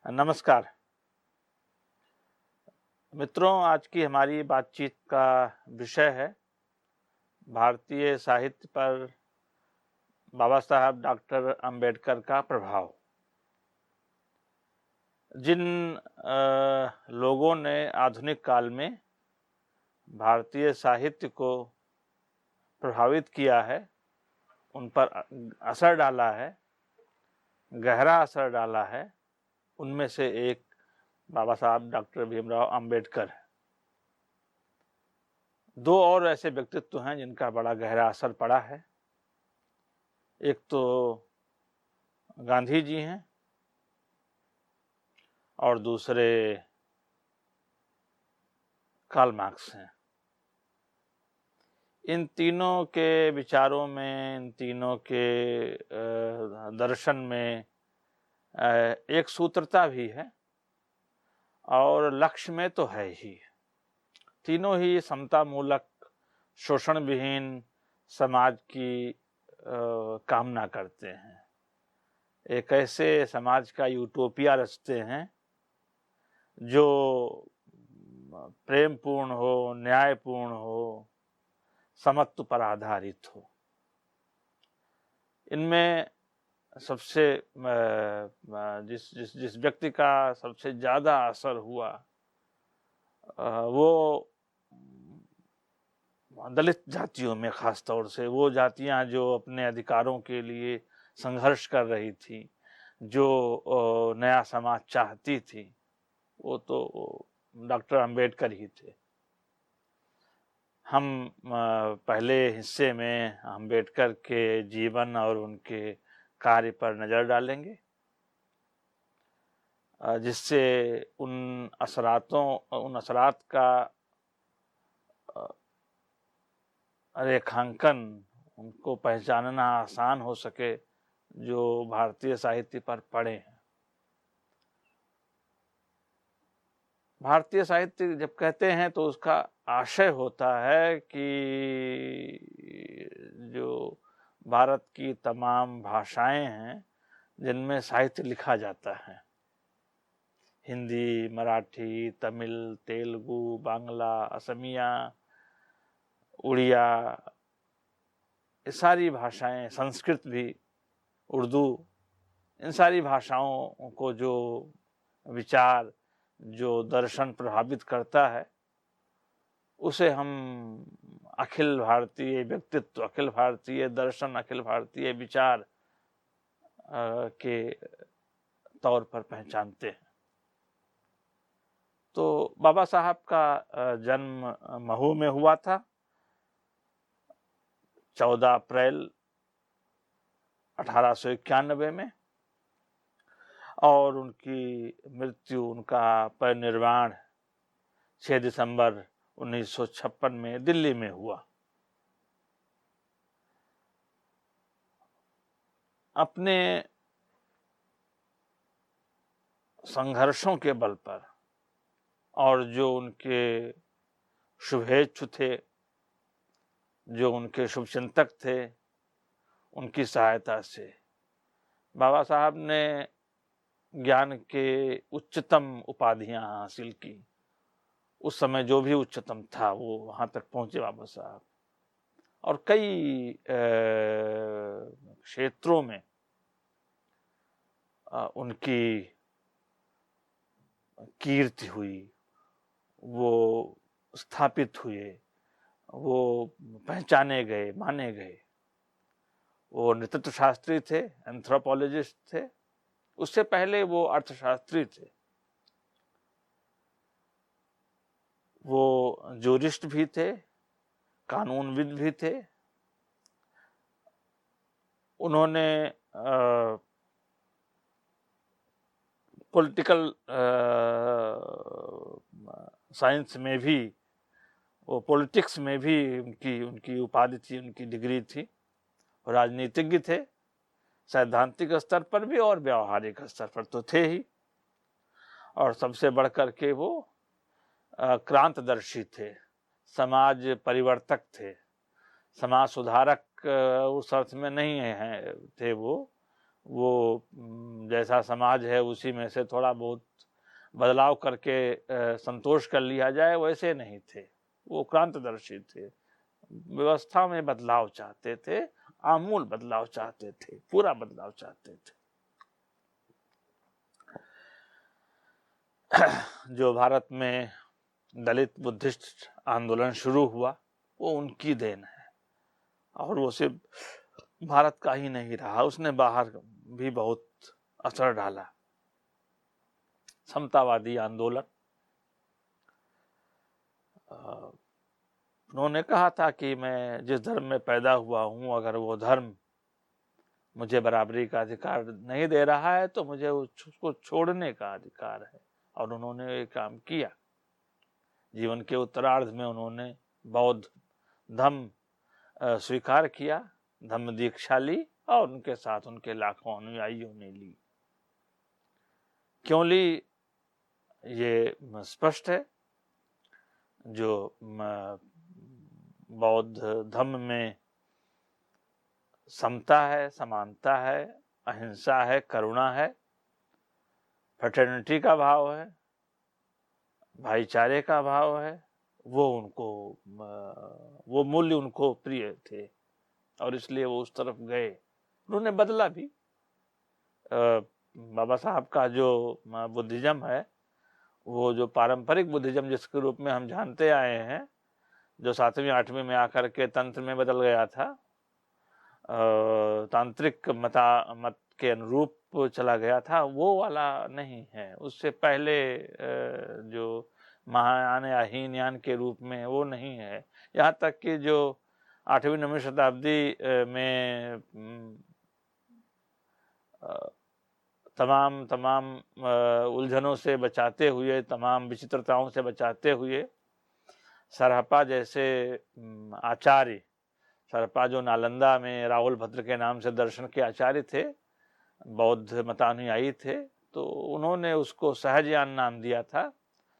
नमस्कार मित्रों, आज की हमारी बातचीत का विषय है भारतीय साहित्य पर बाबा साहब डॉक्टर अंबेडकर का प्रभाव। जिन लोगों ने आधुनिक काल में भारतीय साहित्य को प्रभावित किया है, उन पर असर डाला है, गहरा असर डाला है, उनमें से एक बाबा साहब डॉक्टर भीमराव अंबेडकर है। दो और ऐसे व्यक्तित्व हैं जिनका बड़ा गहरा असर पड़ा है। एक तो गांधी जी हैं और दूसरे कार्ल मार्क्स हैं। इन तीनों के विचारों में, इन तीनों के दर्शन में एक सूत्रता भी है और लक्ष्य में तो है ही। तीनों ही समता मूलक, शोषण विहीन समाज की कामना करते हैं। एक ऐसे समाज का यूटोपिया रचते हैं जो प्रेमपूर्ण हो, न्यायपूर्ण हो, समत्व पर आधारित हो। इनमें सबसे जिस जिस जिस व्यक्ति का सबसे ज़्यादा असर हुआ वो दलित जातियों में, खास तौर से वो जातियां जो अपने अधिकारों के लिए संघर्ष कर रही थी, जो नया समाज चाहती थी, वो तो डॉक्टर अंबेडकर ही थे। हम पहले हिस्से में अंबेडकर के जीवन और उनके कार्य पर नज़र डालेंगे, जिससे उन असरात का रेखांकन, उनको पहचानना आसान हो सके जो भारतीय साहित्य पर पड़े हैं। भारतीय साहित्य जब कहते हैं तो उसका आशय होता है कि जो भारत की तमाम भाषाएं हैं जिनमें साहित्य लिखा जाता है, हिंदी, मराठी, तमिल, तेलुगु, बांग्ला, असमिया, उड़िया, ये सारी भाषाएं, संस्कृत भी, उर्दू, इन सारी भाषाओं को जो विचार, जो दर्शन प्रभावित करता है, उसे हम अखिल भारतीय व्यक्तित्व, अखिल भारतीय दर्शन, अखिल भारतीय विचार के तौर पर पहचानते हैं। तो बाबा साहब का जन्म महू में हुआ था 14 अप्रैल 1891 में, और उनकी मृत्यु, उनका परिनिर्वाण 6 दिसंबर 1956 में दिल्ली में हुआ। अपने संघर्षों के बल पर और जो उनके शुभेच्छु थे, जो उनके शुभचिंतक थे, उनकी सहायता से बाबा साहब ने ज्ञान के उच्चतम उपाधियां हासिल की। उस समय जो भी उच्चतम था वो वहां तक पहुंचे बाबा साहब, और कई क्षेत्रों में उनकी कीर्ति हुई, वो स्थापित हुए, वो पहचाने गए, माने गए। वो नृतत्व शास्त्री थे, एंथ्रोपोलॉजिस्ट थे, उससे पहले वो अर्थशास्त्री थे, वो जूरिस्ट भी थे, कानूनविद भी थे। उन्होंने पॉलिटिकल साइंस में भी, वो पॉलिटिक्स में भी उनकी उपाधि थी, उनकी डिग्री थी। राजनीतिज्ञ थे, सैद्धांतिक स्तर पर भी और व्यावहारिक स्तर पर तो थे ही, और सबसे बढ़कर के वो क्रांतदर्शी थे, समाज परिवर्तक थे, समाज सुधारक उस अर्थ में नहीं है थे वो, वो जैसा समाज है उसी में से थोड़ा बहुत बदलाव करके संतोष कर लिया जाए, वैसे नहीं थे। वो क्रांतिदर्शी थे, व्यवस्था में बदलाव चाहते थे, आमूल बदलाव चाहते थे, पूरा बदलाव चाहते थे। जो भारत में दलित बुद्धिस्ट आंदोलन शुरू हुआ वो उनकी देन है, और वो सिर्फ भारत का ही नहीं रहा, उसने बाहर भी बहुत असर डाला। समतावादी आंदोलन, उन्होंने कहा था कि मैं जिस धर्म में पैदा हुआ हूँ, अगर वो धर्म मुझे बराबरी का अधिकार नहीं दे रहा है तो मुझे उसको छोड़ने का अधिकार है, और उन्होंने ये काम किया। जीवन के उत्तरार्ध में उन्होंने बौद्ध धर्म स्वीकार किया, धम्म दीक्षा ली, और उनके साथ उनके लाखों अनुयायियों ने ली। क्यों ली ये स्पष्ट है। जो बौद्ध धर्म में समता है, समानता है, अहिंसा है, करुणा है, फ्रेटर्निटी का भाव है, भाईचारे का भाव है, वो मूल्य उनको प्रिय थे, और इसलिए वो उस तरफ गए। उन्होंने बदला भी। बाबा साहब का जो बुद्धिज्म है, वो जो पारंपरिक बुद्धिज्म जिसके रूप में हम जानते आए हैं, जो 7वीं 8वीं में आकर के तंत्र में बदल गया था, तांत्रिक मत के अनुरूप चला गया था, वो वाला नहीं है। उससे पहले जो महायान या हीनयान के रूप में वो नहीं है। यहाँ तक कि जो 8वीं 9वीं शताब्दी में तमाम उलझनों से बचाते हुए, तमाम विचित्रताओं से बचाते हुए, सरहपा जैसे आचार्य, सरहपा जो नालंदा में राहुल भद्र के नाम से दर्शन के आचार्य थे, बौद्ध मतानुयायी थे, तो उन्होंने उसको सहजयान नाम दिया था।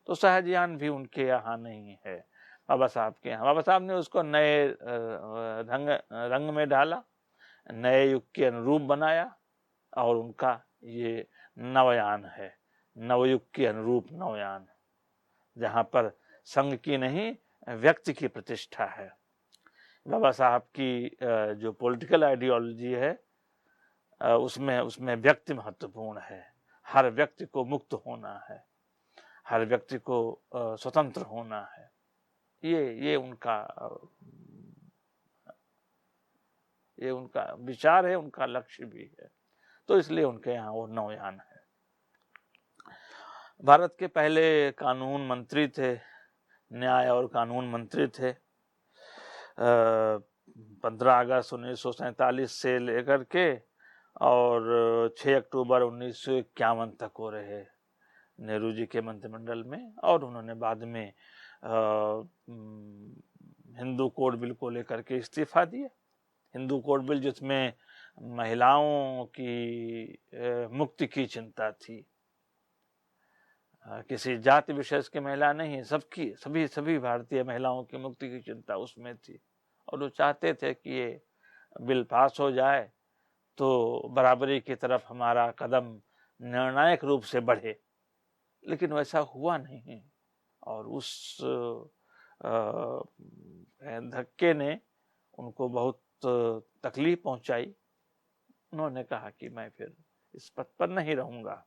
तो सहजयान भी उनके यहाँ नहीं है, बाबा साहब के यहाँ। बाबा साहब ने उसको नए रंग में ढाला, नए युग के अनुरूप बनाया, और उनका ये नवयान है, नवयुग के अनुरूप नवयान, जहाँ पर संघ की नहीं व्यक्ति की प्रतिष्ठा है। बाबा साहब की जो पॉलिटिकल आइडियोलॉजी है, उसमें व्यक्ति महत्वपूर्ण है। हर व्यक्ति को मुक्त होना है, हर व्यक्ति को स्वतंत्र होना है। ये उनका विचार है, उनका लक्ष्य भी है। तो इसलिए उनके यहाँ वो नवयान है। भारत के पहले कानून मंत्री थे, न्याय और कानून मंत्री थे। 15 अगस्त 1947 से लेकर के और 6 अक्टूबर 1951 तक हो रहे नेहरू जी के मंत्रिमंडल में। और उन्होंने बाद में हिंदू कोड बिल को लेकर के इस्तीफा दिया। हिंदू कोड बिल जिसमें महिलाओं की मुक्ति की चिंता थी, किसी जाति विशेष की महिला नहीं, सबकी सभी भारतीय महिलाओं की मुक्ति की चिंता उसमें थी। और वो चाहते थे कि ये बिल पास हो जाए तो बराबरी की तरफ हमारा कदम निर्णायक रूप से बढ़े, लेकिन वैसा हुआ नहीं। और उस धक्के ने उनको बहुत तकलीफ पहुंचाई। उन्होंने कहा कि मैं फिर इस पद पर नहीं रहूंगा।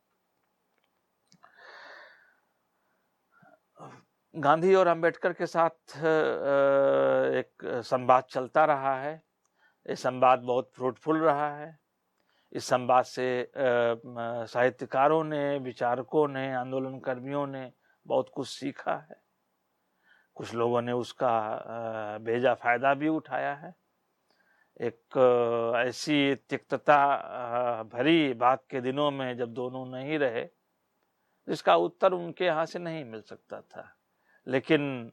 गांधी और अंबेडकर के साथ एक संवाद चलता रहा है। ये संवाद बहुत फ्रूटफुल रहा है। इस संवाद से साहित्यकारों ने, विचारकों ने, आंदोलन कर्मियों ने बहुत कुछ सीखा है। कुछ लोगों ने उसका बेजा फायदा भी उठाया है। एक ऐसी तिक्तता भरी बात के दिनों में जब दोनों नहीं रहे, जिसका उत्तर उनके यहाँ से नहीं मिल सकता था, लेकिन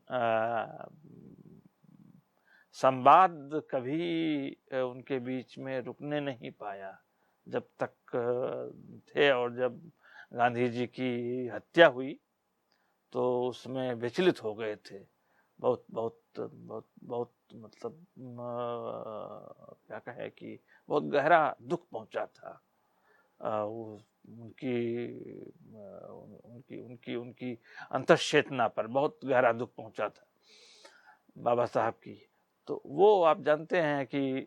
संवाद कभी उनके बीच में रुकने नहीं पाया जब तक थे। और जब गांधी जी की हत्या हुई तो उसमें विचलित हो गए थे। बहुत बहुत बहुत बहुत मतलब क्या कहे कि बहुत गहरा दुख पहुंचा था। उनकी उनकी उनकी उनकी अंतःचेतना पर बहुत गहरा दुख पहुंचा था बाबा साहब की। तो वो आप जानते हैं कि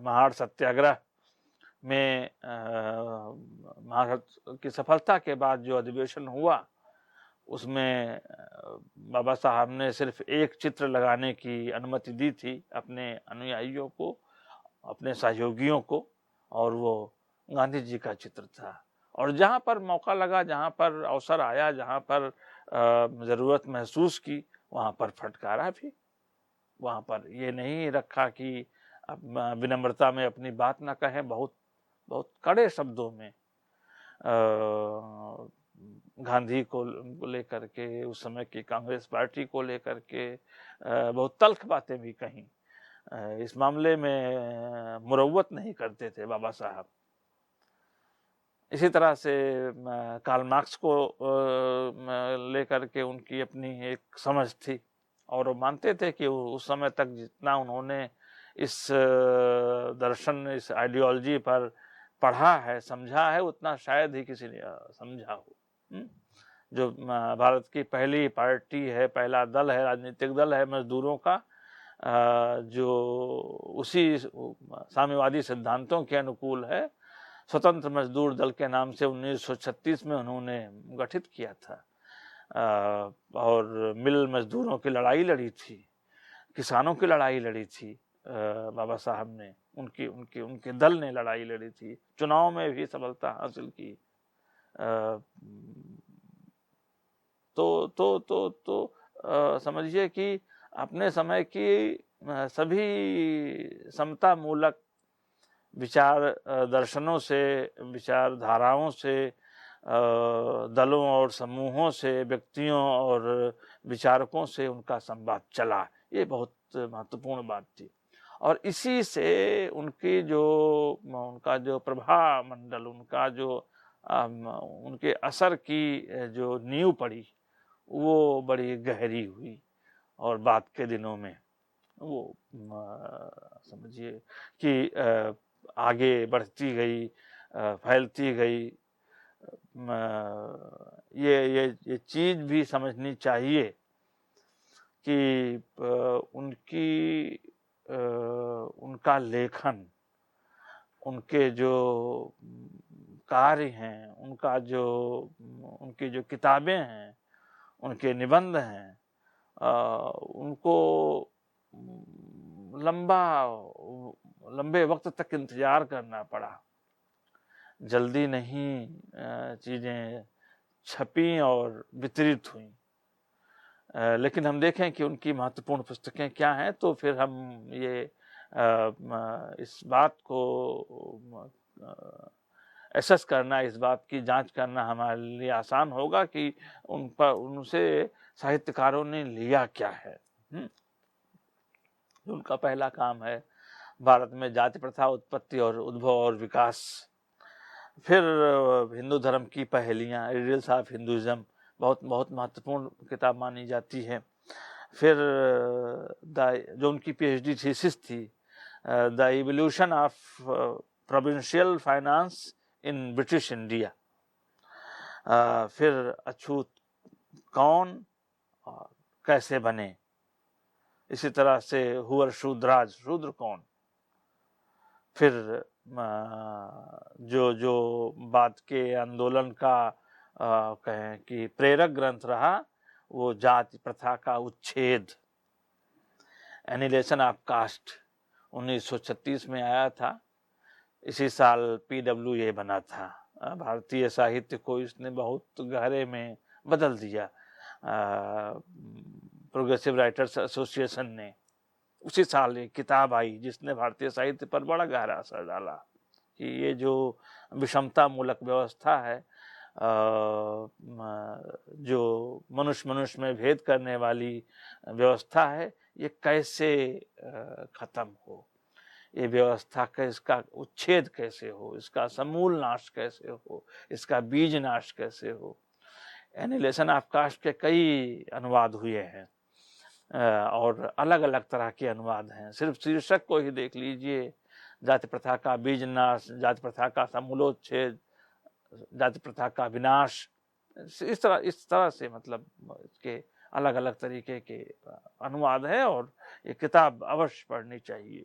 महाड़ सत्याग्रह में महाड़ की सफलता के बाद जो अधिवेशन हुआ उसमें बाबा साहब ने सिर्फ एक चित्र लगाने की अनुमति दी थी अपने अनुयायियों को, अपने सहयोगियों को, और वो गांधी जी का चित्र था। और जहाँ पर मौका लगा, जहाँ पर अवसर आया, जहाँ पर ज़रूरत महसूस की, वहाँ पर फटकारा भी। वहाँ पर ये नहीं रखा कि विनम्रता में अपनी बात ना कहें, बहुत बहुत कड़े शब्दों में गांधी को लेकर के, उस समय की कांग्रेस पार्टी को लेकर के बहुत तल्ख बातें भी कहीं। इस मामले में मुरव्वत नहीं करते थे बाबा साहब। इसी तरह से कार्ल मार्क्स को लेकर के उनकी अपनी एक समझ थी, और वो मानते थे कि उस समय तक जितना उन्होंने इस दर्शन, इस आइडियोलॉजी पर पढ़ा है, समझा है, उतना शायद ही किसी ने समझा हो। जो भारत की पहली पार्टी है, पहला दल है, राजनीतिक दल है मजदूरों का, जो उसी साम्यवादी सिद्धांतों के अनुकूल है, स्वतंत्र मजदूर दल के नाम से 1936 में उन्होंने गठित किया था, और मिल मजदूरों की लड़ाई लड़ी थी, किसानों की लड़ाई लड़ी थी बाबा साहब ने, उनकी उनके उनके दल ने लड़ाई लड़ी थी, चुनाव में भी सफलता हासिल की। तो समझिए कि अपने समय की सभी समता मूलक विचार दर्शनों से, विचारधाराओं से, दलों और समूहों से, व्यक्तियों और विचारकों से उनका संवाद चला। ये बहुत महत्वपूर्ण बात थी। और इसी से उनका जो प्रभाव मंडल, उनका जो उनके असर की जो नींव पड़ी, वो बड़ी गहरी हुई, और बाद के दिनों में वो समझिए कि आगे बढ़ती गई, फैलती गई। ये चीज़ भी समझनी चाहिए कि उनका लेखन, उनके जो कार्य हैं, उनकी जो किताबें हैं, उनके निबंध हैं, उनको लंबे वक्त तक इंतजार करना पड़ा। जल्दी नहीं चीज़ें छपी और वितरित हुई। लेकिन हम देखें कि उनकी महत्वपूर्ण पुस्तकें क्या हैं, तो फिर हम इस बात को एसेस करना, इस बात की जांच करना हमारे लिए आसान होगा कि उनसे साहित्यकारों ने लिया क्या है। उनका पहला काम है भारत में जाति प्रथा, उत्पत्ति और उद्भव और विकास। फिर हिंदू धर्म की पहेलियाँ, रिडल्स ऑफ हिंदुइज्म, बहुत बहुत महत्वपूर्ण किताब मानी जाती है। फिर जो उनकी पीएचडी थीसिस थी, the evolution of provincial finance in British India. फिर अछूत कौन और कैसे बने, इसी तरह से हुअर शूद्राज, शूद्र कौन। फिर जो बाद के आंदोलन का कहें कि प्रेरक ग्रंथ रहा, वो जाति प्रथा का उच्छेद, एनिलेशन ऑफ कास्ट, 1936 में आया था। इसी साल पीडब्ल्यूए बना था। भारतीय साहित्य को इसने बहुत गहरे में बदल दिया। प्रोग्रेसिव राइटर्स एसोसिएशन ने उसी साल एक किताब आई जिसने भारतीय साहित्य पर बड़ा गहरा असर डाला कि ये जो विषमता मूलक व्यवस्था है, जो मनुष्य में भेद करने वाली व्यवस्था है, ये कैसे खत्म हो, ये व्यवस्था का इसका उच्छेद कैसे हो, इसका समूल नाश कैसे हो, इसका बीज नाश कैसे हो। एनिलेशन ऑफ कास्ट के कई अनुवाद हुए हैं और अलग अलग तरह के अनुवाद हैं। सिर्फ शीर्षक को ही देख लीजिए, जाति प्रथा का बीज नाश, जाति प्रथा का समूलोच्छेद, जाति प्रथा का विनाश, इस तरह से मतलब इसके अलग अलग तरीके के अनुवाद है। और ये किताब अवश्य पढ़नी चाहिए।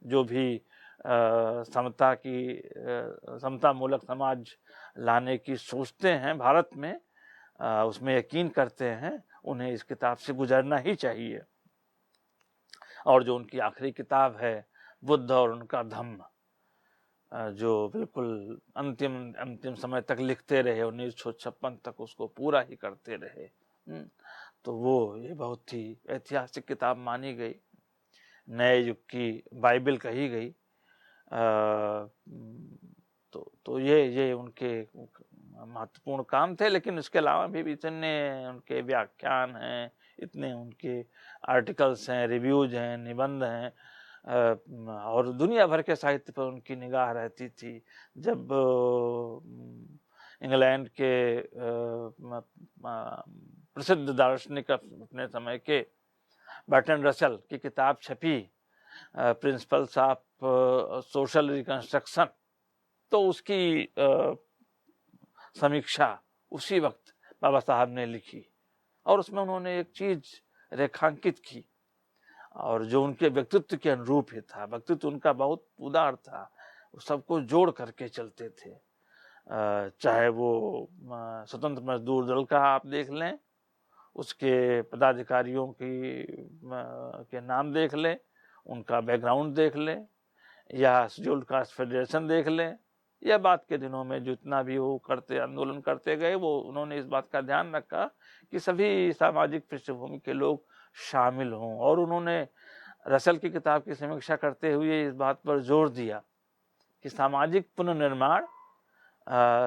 जो भी समता मूलक समाज लाने की सोचते हैं भारत में, उसमें यकीन करते हैं, उन्हें इस किताब से गुजरना ही चाहिए। और जो उनकी आखिरी किताब है बुद्ध और उनका धम्म, जो बिल्कुल अंतिम समय तक लिखते रहे, 1956 तक उसको पूरा ही करते रहे, तो वो ये बहुत ही ऐतिहासिक किताब मानी गई, नए युग की बाइबल कही गई। तो ये उनके महत्वपूर्ण काम थे। लेकिन इसके अलावा भी इतने उनके व्याख्यान हैं, इतने उनके आर्टिकल्स हैं, रिव्यूज हैं, निबंध हैं, और दुनिया भर के साहित्य पर उनकी निगाह रहती थी। जब इंग्लैंड के प्रसिद्ध दार्शनिक अपने समय के बर्ट्रैंड रसल की किताब छपी, प्रिंसिपल्स ऑफ सोशल रिकंस्ट्रक्शन, तो उसकी समीक्षा उसी वक्त बाबा साहब ने लिखी, और उसमें उन्होंने एक चीज रेखांकित की, और जो उनके व्यक्तित्व के अनुरूप ही था। व्यक्तित्व उनका बहुत उदार था, सबको जोड़ करके चलते थे। चाहे वो स्वतंत्र मजदूर दल का आप देख लें, उसके पदाधिकारियों के नाम देख लें, उनका बैकग्राउंड देख लें, या शेड्यूल्ड कास्ट फेडरेशन देख लें, या बात के दिनों में जितना भी वो आंदोलन करते गए, वो उन्होंने इस बात का ध्यान रखा कि सभी सामाजिक पृष्ठभूमि के लोग शामिल हों। और उन्होंने रसल की किताब की समीक्षा करते हुए इस बात पर जोर दिया कि सामाजिक पुनर्निर्माण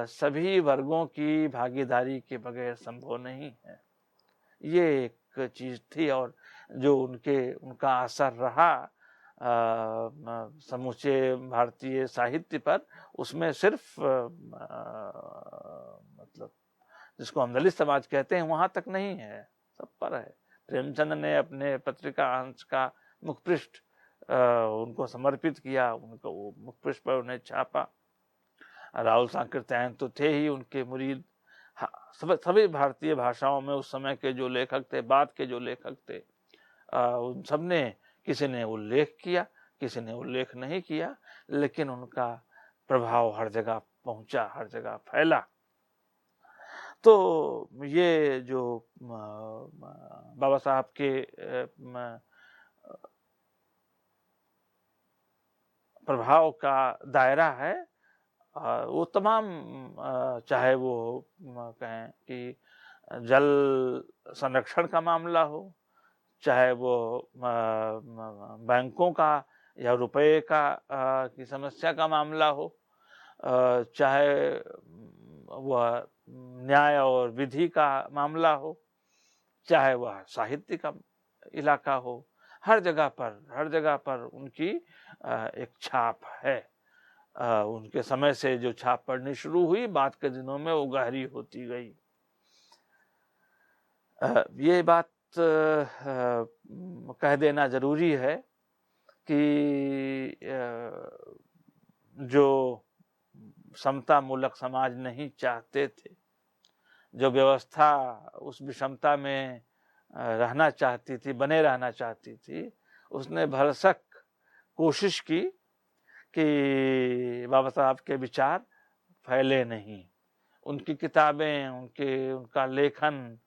सभी वर्गों की भागीदारी के बगैर संभव नहीं है। ये एक चीज थी, और जो उनका असर रहा समूचे भारतीय साहित्य पर, उसमें सिर्फ मतलब जिसको हम दलित समाज कहते हैं वहां तक नहीं है, सब पर है। प्रेमचंद ने अपने पत्रिका अंश का मुखपृष्ठ उनको समर्पित किया, उनको वो मुखपृष्ठ पर उन्हें छापा। राहुल सांकृत्यायन तो थे ही उनके मुरीद। सभी भारतीय भाषाओं में उस समय के जो लेखक थे, बाद के जो लेखक थे, उन सब ने, किसी ने उल्लेख किया, किसी ने उल्लेख नहीं किया, लेकिन उनका प्रभाव हर जगह पहुंचा, हर जगह फैला। तो ये जो बाबा साहब के प्रभाव का दायरा है, वो तमाम, चाहे वो कहें कि जल संरक्षण का मामला हो, चाहे वो बैंकों का या रुपए का की समस्या का मामला हो, चाहे वह न्याय और विधि का मामला हो, चाहे वह साहित्य का इलाका हो, हर जगह पर उनकी एक छाप है। उनके समय से जो छाप पड़नी शुरू हुई, बाद के दिनों में वो गहरी होती गई। ये बात कह देना जरूरी है कि जो समता मूलक समाज नहीं चाहते थे, जो व्यवस्था उस विषमता में रहना चाहती थी, बने रहना चाहती थी, उसने भरसक कोशिश की कि बाबा साहब के विचार फैले नहीं। उनकी किताबें, उनका लेखन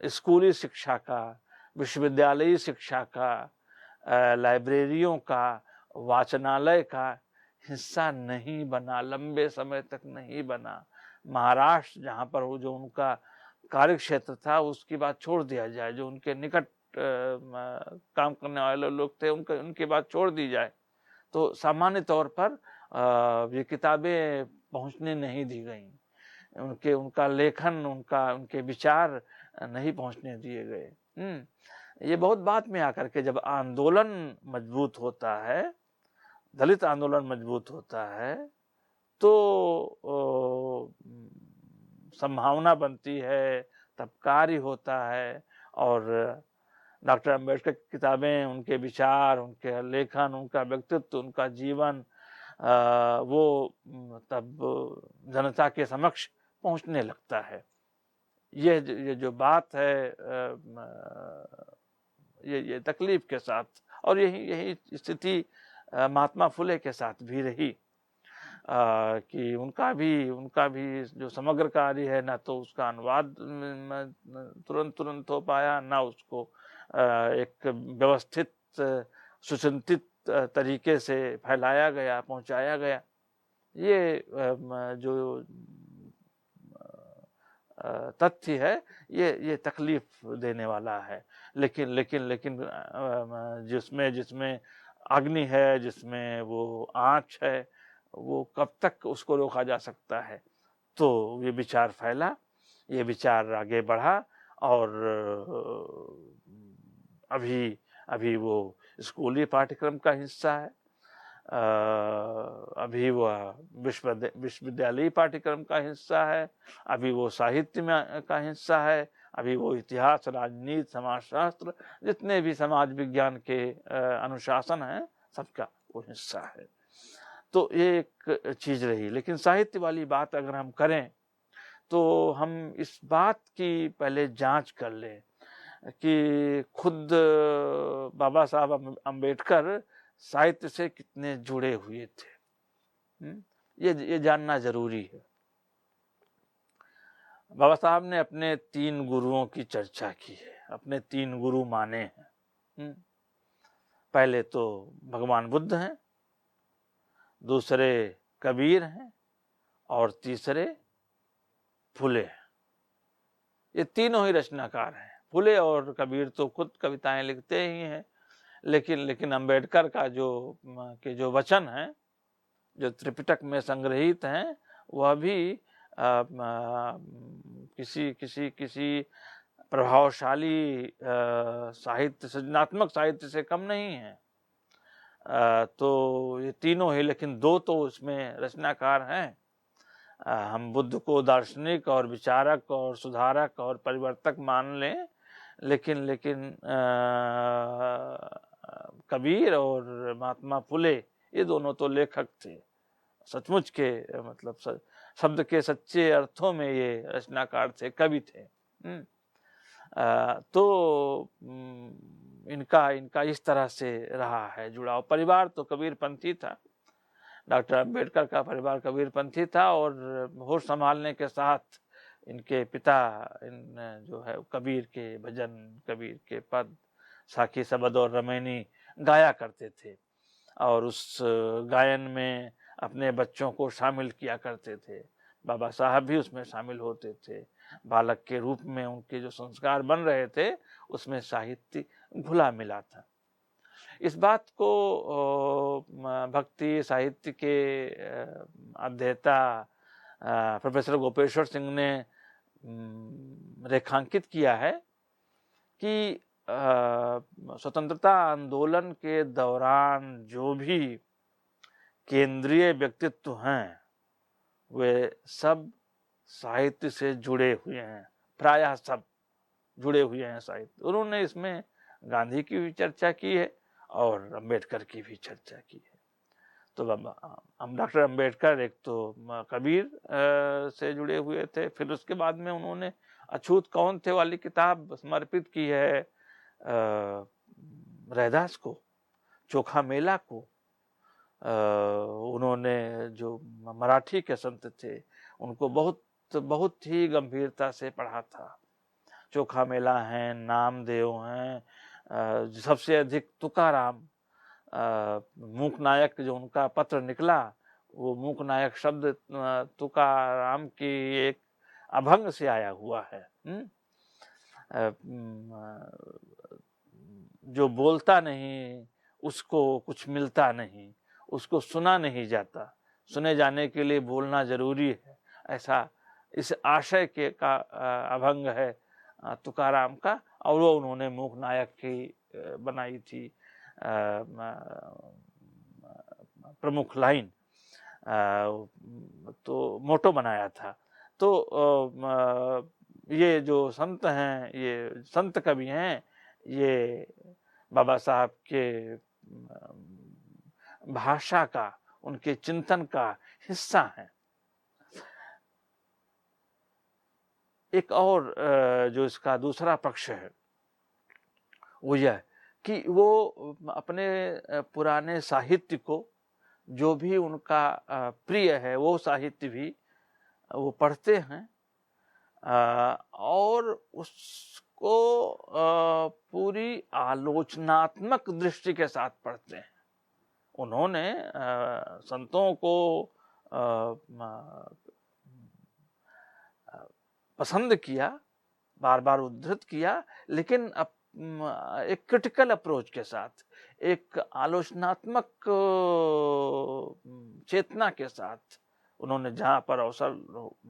स्कूली शिक्षा का, विश्वविद्यालयी शिक्षा का, लाइब्रेरियों का, वाचनालय का हिस्सा नहीं बना, लंबे समय तक नहीं बना। महाराष्ट्र, जहाँ पर वो जो उनका कार्य क्षेत्र था, उसकी बात छोड़ दिया जाए, जो उनके निकट काम करने वाले लोग थे, उनकी बात छोड़ दी जाए, तो सामान्य तौर पर ये किताबें पहुंचने नहीं दी गई। उनका लेखन, उनके विचार नहीं पहुंचने दिए गए। ये बहुत बाद में आकर के, जब आंदोलन मजबूत होता है, दलित आंदोलन मजबूत होता है, तो संभावना बनती है, तब कार्य होता है, और डॉक्टर अम्बेडकर की किताबें, उनके विचार, उनके लेखन, उनका व्यक्तित्व, उनका जीवन वो तब जनता के समक्ष पहुंचने लगता है। ये जो बात है ये तकलीफ के साथ, और यही स्थिति महात्मा फुले के साथ भी रही कि उनका भी जो समग्र कार्य है, ना तो उसका अनुवाद तुरंत हो पाया, ना उसको एक व्यवस्थित सुचिंतित तरीके से फैलाया गया, पहुंचाया गया। ये जो तथ्य है ये तकलीफ देने वाला है। लेकिन जिसमें अग्नि है, जिसमें वो आँच है, वो कब तक उसको रोका जा सकता है। तो ये विचार फैला, ये विचार आगे बढ़ा, और अभी वो स्कूली पाठ्यक्रम का हिस्सा है, अभी वह विश्वविद्यालयी पाठ्यक्रम का हिस्सा है, अभी वो साहित्य में का हिस्सा है, अभी वो इतिहास, राजनीति, समाजशास्त्र, जितने भी समाज विज्ञान के अनुशासन हैं, सबका वो हिस्सा है। तो ये एक चीज रही। लेकिन साहित्य वाली बात अगर हम करें तो हम इस बात की पहले जांच कर लें कि खुद बाबा साहब अम्बेडकर साहित्य से कितने जुड़े हुए थे। ये जानना जरूरी है। बाबा साहब ने अपने 3 गुरुओं की चर्चा की है, अपने 3 गुरु माने हैं। पहले तो भगवान बुद्ध हैं, दूसरे कबीर हैं, और तीसरे फुले हैं। ये तीनों ही रचनाकार हैं। फुले और कबीर तो खुद कविताएं लिखते ही हैं, लेकिन अम्बेडकर का जो वचन हैं, जो त्रिपिटक में संग्रहित हैं, वह भी किसी प्रभावशाली साहित्य, सृजनात्मक साहित्य से कम नहीं है। तो ये तीनों ही, लेकिन 2 तो इसमें रचनाकार हैं। हम बुद्ध को दार्शनिक और विचारक और सुधारक और परिवर्तक मान लें, लेकिन कबीर और महात्मा फुले, ये दोनों तो लेखक थे, सचमुच के मतलब शब्द के सच्चे अर्थों में ये रचनाकार थे, कवि थे। तो इनका इस तरह से रहा है जुड़ाव। परिवार तो कबीरपंथी था, डॉक्टर अम्बेडकर का परिवार कबीरपंथी था, और होश संभालने के साथ इनके पिता जो है कबीर के भजन, कबीर के पद, साखी सबद और रमैनी गाया करते थे, और उस गायन में अपने बच्चों को शामिल किया करते थे। बाबा साहब भी उसमें शामिल होते थे। बालक के रूप में उनके जो संस्कार बन रहे थे, उसमें साहित्य घुला मिला था। इस बात को भक्ति साहित्य के अध्येता प्रोफेसर गोपेश्वर सिंह ने रेखांकित किया है कि स्वतंत्रता आंदोलन के दौरान जो भी केंद्रीय व्यक्तित्व हैं, वे सब साहित्य से जुड़े हुए हैं, प्रायः सब जुड़े हुए हैं साहित्य। उन्होंने इसमें गांधी की भी चर्चा की है और अम्बेडकर की भी चर्चा की है। तो हम डॉक्टर अम्बेडकर एक तो कबीर से जुड़े हुए थे, फिर उसके बाद में उन्होंने अछूत कौन थे वाली किताब समर्पित की है रैदास को, चोखा मेला को। उन्होंने जो मराठी के संत थे, उनको बहुत ही गंभीरता से पढ़ा था। चोखा मेला हैं, नामदेव हैं, सबसे अधिक तुकाराम, मूक नायक जो उनका पत्र निकला, वो मूक नायक शब्द तुकाराम की एक अभंग से आया हुआ है। जो बोलता नहीं उसको कुछ मिलता नहीं, उसको सुना नहीं जाता, सुने जाने के लिए बोलना जरूरी है, ऐसा इस आशय के का अभंग है तुकाराम का। और वो उन्होंने मूक नायक की बनाई थी प्रमुख लाइन, तो मोटो बनाया था। तो ये जो संत हैं, ये संत कवि हैं, ये बाबा साहब के भाषा का, उनके चिंतन का हिस्सा हैं। एक और जो इसका दूसरा पक्ष है वो यह कि वो अपने पुराने साहित्य को, जो भी उनका प्रिय है वो साहित्य भी वो पढ़ते हैं और उसको पूरी आलोचनात्मक दृष्टि के साथ पढ़ते हैं। उन्होंने संतों को पसंद किया, बार बार उद्धृत किया, लेकिन एक क्रिटिकल अप्रोच के साथ, एक आलोचनात्मक चेतना के साथ उन्होंने जहाँ पर अवसर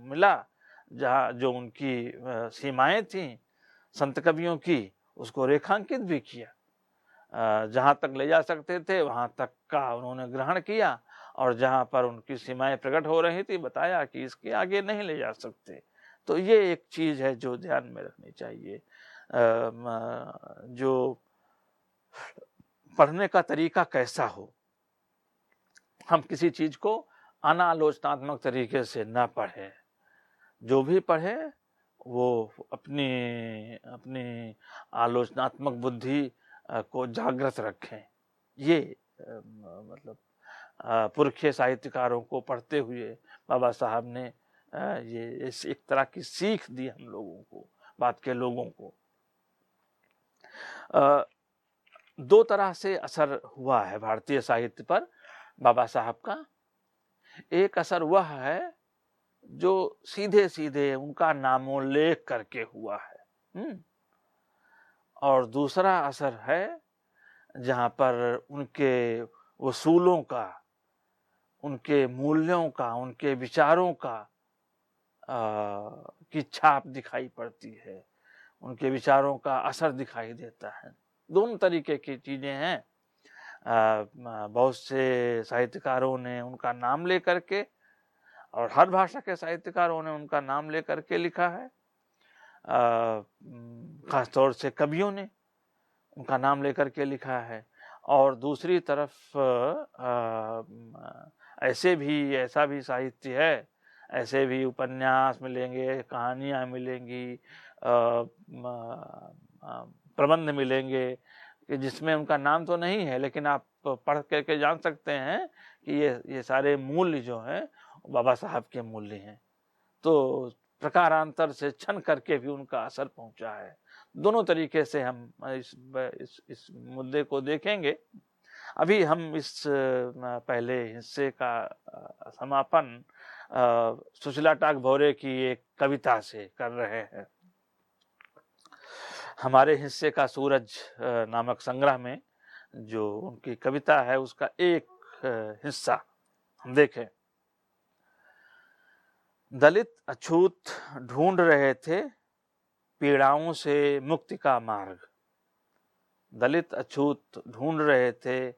मिला, जहाँ जो उनकी सीमाएं थी संत कवियों की, उसको रेखांकित भी किया। जहाँ तक ले जा सकते थे वहाँ तक का उन्होंने ग्रहण किया, और जहाँ पर उनकी सीमाएं प्रकट हो रही थी बताया कि इसके आगे नहीं ले जा सकते। तो ये एक चीज़ है जो ध्यान में रखनी चाहिए। जो पढ़ने का तरीका कैसा हो, हम किसी चीज़ को अनालोचनात्मक तरीके से न पढ़ें। जो भी पढ़े वो अपनी अपनी आलोचनात्मक बुद्धि को जागृत रखें। ये मतलब पुरखे साहित्यकारों को पढ़ते हुए बाबा साहब ने ये एक तरह की सीख दी हम लोगों को, बात के लोगों को। दो तरह से असर हुआ है भारतीय साहित्य पर बाबा साहब का। एक असर वह है जो सीधे सीधे उनका नामोल्लेख करके हुआ है, और दूसरा असर है जहाँ पर उनके उसूलों का, उनके मूल्यों का, उनके विचारों का की छाप दिखाई पड़ती है, उनके विचारों का असर दिखाई देता है। दोनों तरीके की चीज़ें हैं। बहुत से साहित्यकारों ने उनका नाम ले करके, और हर भाषा के साहित्यकारों ने उनका नाम ले करके लिखा है। खासतौर से कवियों ने उनका नाम लेकर के लिखा है। और दूसरी तरफ ऐसा भी साहित्य है, ऐसे भी उपन्यास मिलेंगे, कहानियाँ मिलेंगी, प्रबंध मिलेंगे कि जिसमें उनका नाम तो नहीं है, लेकिन आप पढ़ करके जान सकते हैं कि ये सारे मूल्य जो हैं बाबा साहब के मूल्य हैं। तो प्रकारांतर से छन करके भी उनका असर पहुंचा है। दोनों तरीके से हम इस मुद्दे को देखेंगे। अभी हम इस पहले हिस्से का समापन सुशीला टागभोरे की एक कविता से कर रहे हैं। हमारे हिस्से का सूरज नामक संग्रह में जो उनकी कविता है उसका एक हिस्सा हम देखें। दलित अछूत ढूंढ रहे थे पीड़ाओं से मुक्ति का मार्ग। दलित अछूत ढूंढ रहे थे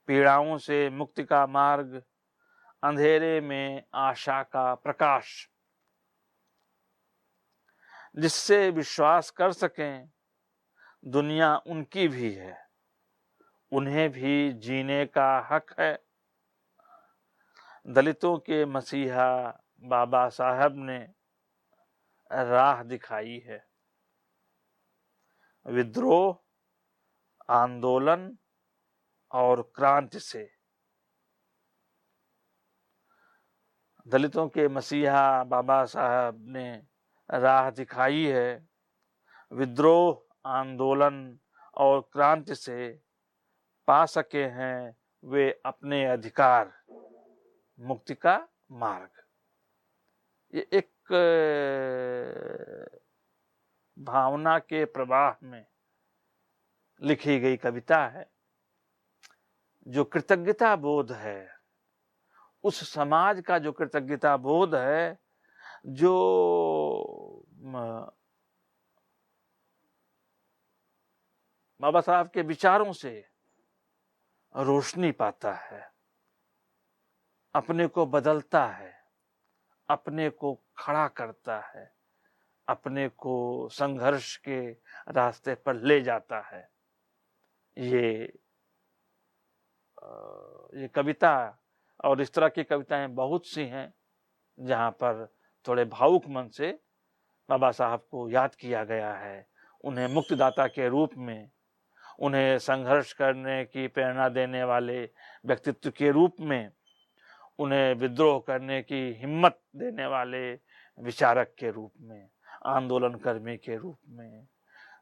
पीड़ाओं से मुक्ति का मार्ग, अंधेरे में आशा का प्रकाश, जिससे विश्वास कर सकें दुनिया उनकी भी है, उन्हें भी जीने का हक है। दलितों के मसीहा बाबा साहब ने राह दिखाई है। विद्रोह, आंदोलन और क्रांति से। दलितों के मसीहा बाबा साहब ने राह दिखाई है। विद्रोह, आंदोलन और क्रांति से पा सके हैं वे अपने अधिकार, मुक्ति का मार्ग। ये एक भावना के प्रवाह में लिखी गई कविता है, जो कृतज्ञता बोध है, उस समाज का जो कृतज्ञता बोध है जो बाबा साहब के विचारों से रोशनी पाता है, अपने को बदलता है, अपने को खड़ा करता है, अपने को संघर्ष के रास्ते पर ले जाता है। ये ये कविता और इस तरह की कविताएं बहुत सी हैं जहाँ पर थोड़े भावुक मन से बाबा साहब को याद किया गया है, उन्हें मुक्तिदाता के रूप में, उन्हें संघर्ष करने की प्रेरणा देने वाले व्यक्तित्व के रूप में, उन्हें विद्रोह करने की हिम्मत देने वाले विचारक के रूप में, आंदोलन कर्मी के रूप में,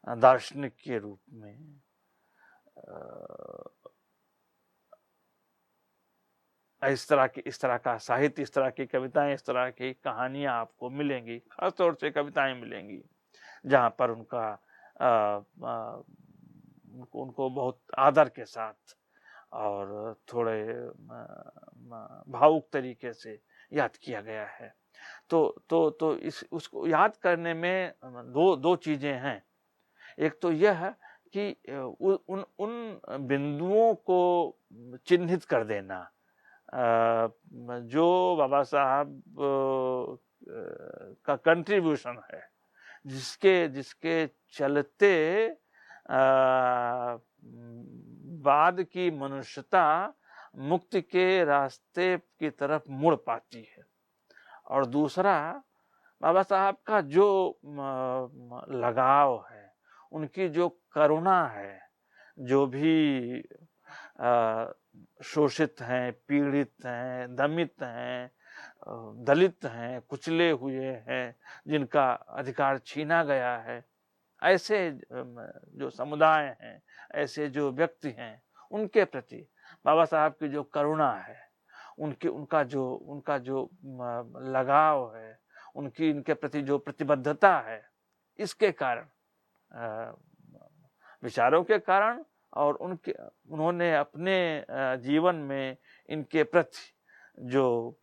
दार्शनिक के रूप में, इस तरह का साहित्य, इस तरह की कविताएं, इस तरह की कहानियां आपको मिलेंगी। खासतौर से कविताएं मिलेंगी जहाँ पर उनको बहुत आदर के साथ और थोड़े भावुक तरीके से याद किया गया है। तो इस उसको याद करने में दो चीजें हैं। एक तो यह है कि उन उन बिंदुओं को चिन्हित कर देना जो बाबा साहब का कंट्रीब्यूशन है, जिसके जिसके चलते बाद की मनुष्यता मुक्ति के रास्ते की तरफ मुड़ पाती है। और दूसरा, बाबा साहब का जो लगाव है, उनकी जो करुणा है, जो भी शोषित हैं, पीड़ित हैं, दमित हैं, दलित हैं, कुचले हुए हैं, जिनका अधिकार छीना गया है, ऐसे जो समुदाय हैं, ऐसे जो व्यक्ति हैं, उनके प्रति बाबा साहब की जो करुणा है, उनका जो लगाव है, उनकी इनके प्रति जो प्रतिबद्धता है, इसके कारण, विचारों के कारण, और उन्होंने अपने जीवन में इनके प्रति जो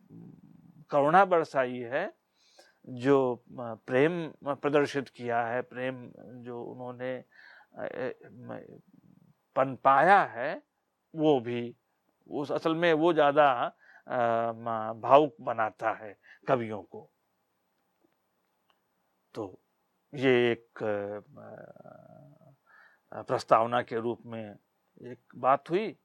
करुणा बरसाई है, जो प्रेम प्रदर्शित किया है, प्रेम जो उन्होंने पनपाया है, वो भी उस असल में वो ज्यादा भावुक बनाता है कवियों को। तो ये एक प्रस्तावना के रूप में एक बात हुई।